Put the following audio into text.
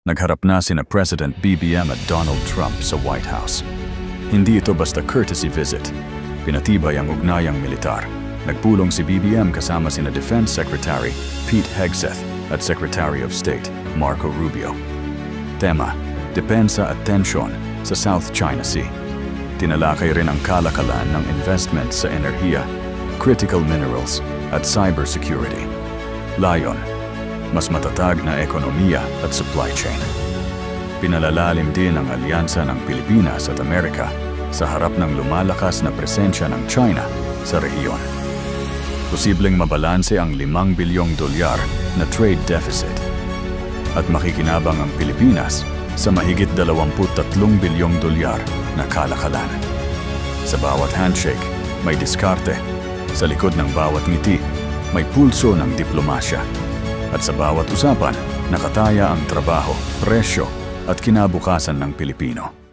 Nagharap na sina President BBM at Donald Trump sa White House. Hindi ito basta courtesy visit. Pinatibay ang ugnayang militar. Nagpulong si BBM kasama sina Defense Secretary Pete Hegseth at Secretary of State Marco Rubio. Tema, depensa at tensyon sa South China Sea. Tinalakay rin ang kalakalan ng investment sa enerhiya, critical minerals at cybersecurity. Layon, mas matatag na ekonomiya at supply chain. Pinalalalim din ang alyansa ng Pilipinas at Amerika sa harap ng lumalakas na presensya ng China sa rehiyon. Posibleng mabalanse ang $5 bilyong na trade deficit at makikinabang ang Pilipinas sa mahigit $23 bilyong na kalakalan. Sa bawat handshake, may diskarte. Sa likod ng bawat ngiti, may pulso ng diplomasya. At sa bawat usapan, nakataya ang trabaho, presyo at kinabukasan ng Pilipino.